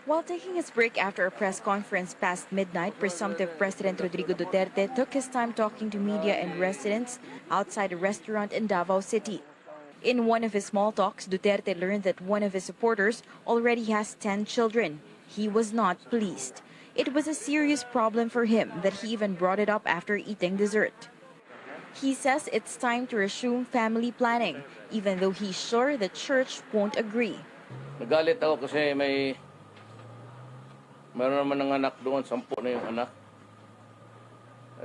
While taking his break after a press conference past midnight, presumptive President Rodrigo Duterte took his time talking to media and residents outside a restaurant in Davao City. In one of his small talks, Duterte learned that one of his supporters already has 10 children. He was not pleased. It was a serious problem for him that he even brought it up after eating dessert. He says it's time to resume family planning, even though he's sure the church won't agree. Nagalit ako kasi mayroon naman ng anak doon, 10 na yung anak.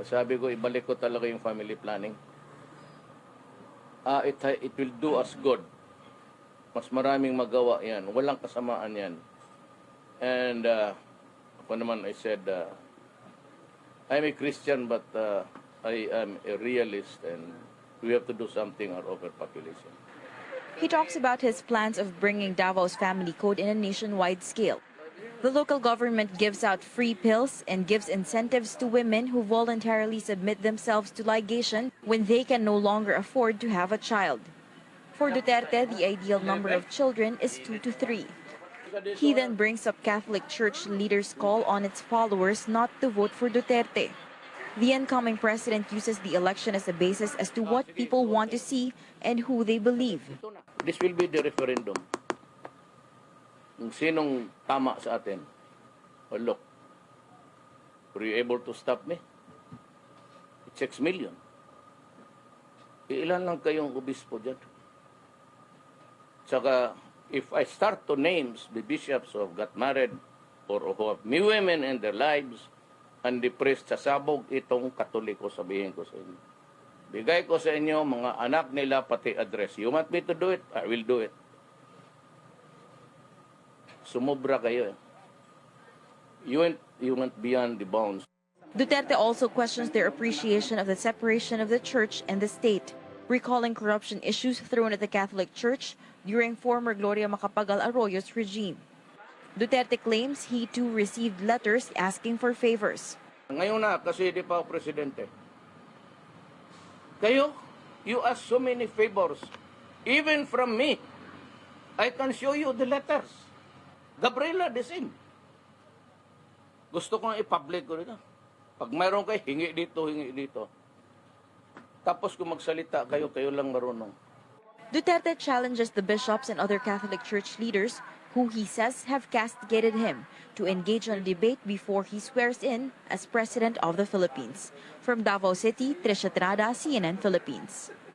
Sabi ko, ibalik ko talaga yung family planning. It will do us good. Mas maraming magawa yan. Walang kasamaan yan. And ako naman, I said, I'm a Christian but I am a realist and we have to do something on overpopulation. He talks about his plans of bringing Davao's family code in a nationwide scale. The local government gives out free pills and gives incentives to women who voluntarily submit themselves to ligation when they can no longer afford to have a child. For Duterte, the ideal number of children is 2 to 3. He then brings up Catholic Church leaders' call on its followers not to vote for Duterte. The incoming president uses the election as a basis as to what people want to see and who they believe. This will be the referendum. Kung sinong tama sa atin. Oh, look, were you able to stop me? It's 6 million. Ilan lang kayong obispo dyan? Saka, if I start to name the bishops who have got married or who have women in their lives and the priest, sasabog itong Katoliko, sabihin ko sa inyo. Bigay ko sa inyo, mga anak nila, pati address. You want me to do it? I will do it. Sumobra kayo. You went beyond the bounds. Duterte also questions their appreciation of the separation of the church and the state, recalling corruption issues thrown at the Catholic Church during former Gloria Macapagal Arroyo's regime. Duterte claims he too received letters asking for favors. Ngayon na, kasi di pa ako presidente. Kayo, you ask so many favors, even from me. I can show you the letters. Gabriela, the same. Gusto kong i-public ko rin. Pag mayroon kayo, hingi dito, hingi dito. Tapos kung magsalita kayo, kayo lang marunong. Duterte challenges the bishops and other Catholic Church leaders who he says have castigated him to engage in a debate before he swears in as President of the Philippines. From Davao City, Trisha Trada, CNN Philippines.